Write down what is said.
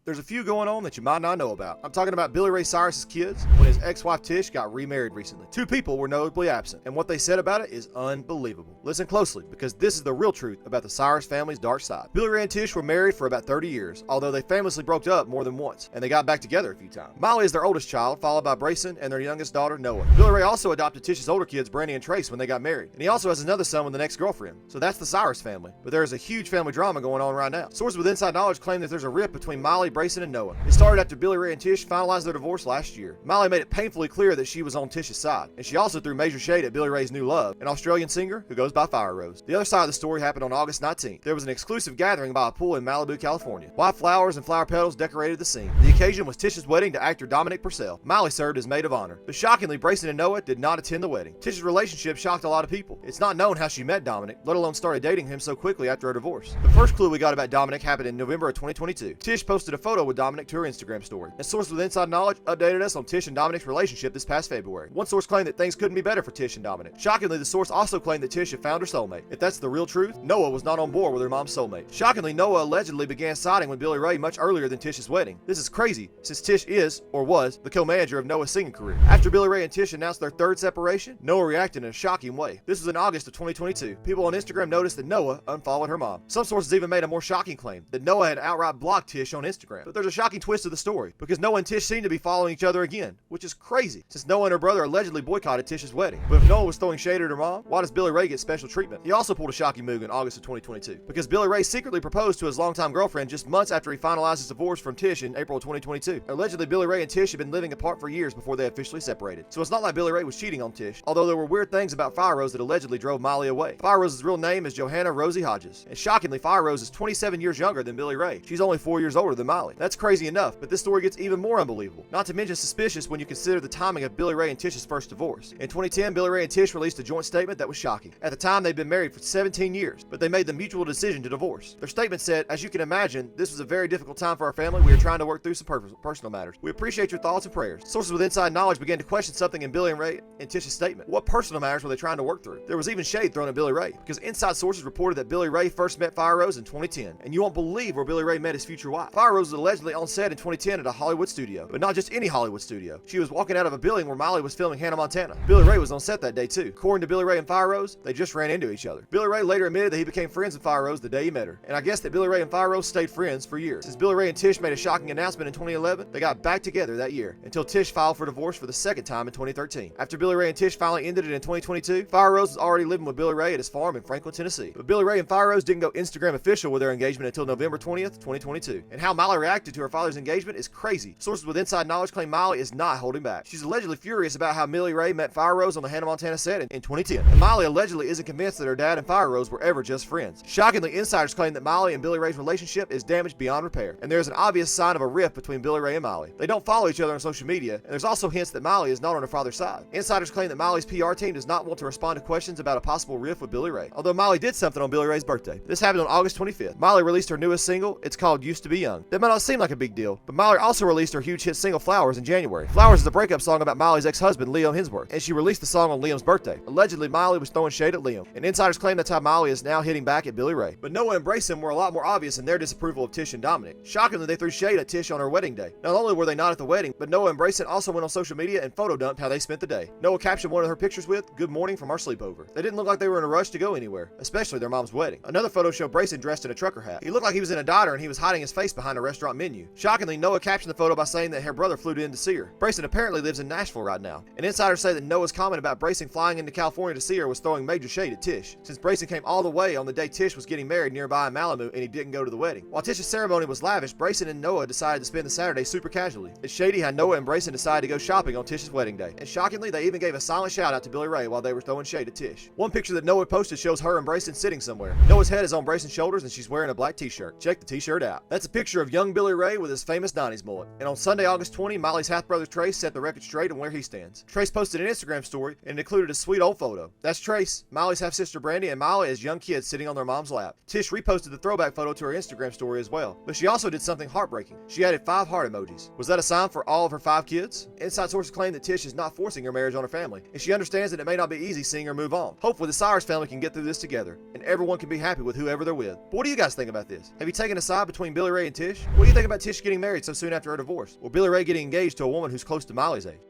There's a few going on that you might not know about. I'm talking about Billy Ray Cyrus's kids when his ex-wife Tish got remarried recently. Two people were notably absent, and what they said about it is unbelievable. Listen closely, because this is the real truth about the Cyrus family's dark side. Billy Ray and Tish were married for about 30 years, although they famously broke up more than once, and they got back together a few times. Molly is their oldest child, followed by Brayson and their youngest daughter, Noah. Billy Ray also adopted Tish's older kids, Brandy and Trace, when they got married, and he also has another son with an ex-girlfriend. So that's the Cyrus family, but there is a huge family drama going on right now. Sources with inside knowledge claim that there's a rift between Molly, Brayson, and Noah. It started after Billy Ray and Tish finalized their divorce last year. Molly made it painfully clear that she was on Tish's side, and she also threw major shade at Billy Ray's new love, an Australian singer who goes by Fire Rose. The other side of the story happened on August 19th. There was an exclusive gathering by a pool in Malibu, California. White flowers and flower petals decorated the scene. The occasion was Tish's wedding to actor Dominic Purcell. Molly served as maid of honor, but shockingly, Brayson and Noah did not attend the wedding. Tish's relationship shocked a lot of people. It's not known how she met Dominic, let alone started dating him so quickly after her divorce. The first clue we got about Dominic happened in November of 2022. Tish posted a photo with Dominic to her Instagram story, and sources with inside knowledge updated us on Tish and Dominic's relationship this past February. One source claimed that things couldn't be better for Tish and Dominic. Shockingly, the source also claimed that Tish had found her soulmate. If that's the real truth, Noah was not on board with her mom's soulmate. Shockingly, Noah allegedly began siding with Billy Ray much earlier than Tish's wedding. This is crazy, since Tish is, or was, the co-manager of Noah's singing career. After Billy Ray and Tish announced their third separation, Noah reacted in a shocking way. This was in August of 2022. People on Instagram noticed that Noah unfollowed her mom. Some sources even made a more shocking claim, that Noah had outright blocked Tish on Instagram. But there's a shocking twist to the story, because Noah and Tish seem to be following each other again, which is crazy, since Noah and her brother allegedly boycotted Tish's wedding. But if Noah was throwing shade at her mom, why does Billy Ray get special treatment? He also pulled a shocking move in August of 2022, because Billy Ray secretly proposed to his longtime girlfriend just months after he finalized his divorce from Tish in April of 2022. Allegedly, Billy Ray and Tish had been living apart for years before they officially separated. So it's not like Billy Ray was cheating on Tish, although there were weird things about Fire Rose that allegedly drove Molly away. Fire Rose's real name is Johanna Rosie Hodges, and shockingly, Fire Rose is 27 years younger than Billy Ray. She's only 4 years older than Molly. That's crazy enough, but this story gets even more unbelievable. Not to mention suspicious when you consider the timing of Billy Ray and Tish's first divorce. In 2010, Billy Ray and Tish released a joint statement that was shocking. At the time, they'd been married for 17 years, but they made the mutual decision to divorce. Their statement said, "As you can imagine, this was a very difficult time for our family. We are trying to work through some personal matters. We appreciate your thoughts and prayers." Sources with inside knowledge began to question something in Billy Ray and Tish's statement. What personal matters were they trying to work through? There was even shade thrown at Billy Ray, because inside sources reported that Billy Ray first met Fire Rose in 2010, and you won't believe where Billy Ray met his future wife. Fire Rose was allegedly on set in 2010 at a Hollywood studio, but not just any Hollywood studio. She was walking out of a building where Molly was filming Hannah Montana. Billy Ray was on set that day too. According to Billy Ray and Fire Rose, they just ran into each other. Billy Ray later admitted that he became friends with Fire Rose the day he met her, and I guess that Billy Ray and Fire Rose stayed friends for years. Since Billy Ray and Tish made a shocking announcement in 2011, they got back together that year, until Tish filed for divorce for the second time in 2013. After Billy Ray and Tish finally ended it in 2022, Fire Rose was already living with Billy Ray at his farm in Franklin, Tennessee. But Billy Ray and Fire Rose didn't go Instagram official with their engagement until November 20th, 2022. And how Molly reacted to her father's engagement is crazy. Sources with inside knowledge claim Molly is not holding back. She's allegedly furious about how Billy Ray met Fire Rose on the Hannah Montana set in 2010. And Molly allegedly isn't convinced that her dad and Fire Rose were ever just friends. Shockingly, insiders claim that Molly and Billy Ray's relationship is damaged beyond repair, and there's an obvious sign of a rift between Billy Ray and Molly. They don't follow each other on social media, and there's also hints that Molly is not on her father's side. Insiders claim that Molly's PR team does not want to respond to questions about a possible rift with Billy Ray, although Molly did something on Billy Ray's birthday. This happened on August 25th. Molly released her newest single. It's called Used to Be Young. That might not seem like a big deal, but Molly also released her huge hit single Flowers in January. Flowers is a breakup song about Molly's ex-husband Liam Hemsworth, and she released the song on Liam's birthday. Allegedly, Molly was throwing shade at Liam, and insiders claim that's how Molly is now hitting back at Billy Ray. But Noah and Brayson were a lot more obvious in their disapproval of Tish and Dominic. Shockingly, they threw shade at Tish on her wedding day. Not only were they not at the wedding, but Noah and Brayson also went on social media and photo dumped how they spent the day. Noah captioned one of her pictures with, "Good morning from our sleepover." They didn't look like they were in a rush to go anywhere, especially their mom's wedding. Another photo showed Brayson dressed in a trucker hat. He looked like he was in a diner and he was hiding his face behind a restaurant menu. Shockingly, Noah captioned the photo by saying that her brother flew in to see her. Brayson apparently lives in Nashville right now, and insiders say that Noah's comment about Brayson flying into California to see her was throwing major shade at Tish, since Brayson came all the way on the day Tish was getting married nearby in Malibu and he didn't go to the wedding. While Tish's ceremony was lavish, Brayson and Noah decided to spend the Saturday super casually. It's shady how Noah and Brayson decided to go shopping on Tish's wedding day, and shockingly, they even gave a silent shout out to Billy Ray while they were throwing shade at Tish. One picture that Noah posted shows her and Brayson sitting somewhere. Noah's head is on Brayson's shoulders and she's wearing a black t-shirt. Check the t-shirt out. That's a picture of young Billy Ray with his famous 90s mullet. And on Sunday, August 20, Molly's half-brother Trace set the record straight on where he stands. Trace posted an Instagram story and it included a sweet old photo. That's Trace, Molly's half-sister Brandy, and Molly as young kids sitting on their mom's lap. Tish reposted the throwback photo to her Instagram story as well, but she also did something heartbreaking. She added 5 heart emojis. Was that a sign for all of her 5 kids? Inside sources claim that Tish is not forcing her marriage on her family, and she understands that it may not be easy seeing her move on. Hopefully the Cyrus family can get through this together, and everyone can be happy with whoever they're with. But what do you guys think about this? Have you taken a side between Billy Ray and Tish? What do you think about Tish getting married so soon after her divorce? Or Billy Ray getting engaged to a woman who's close to Miley's age?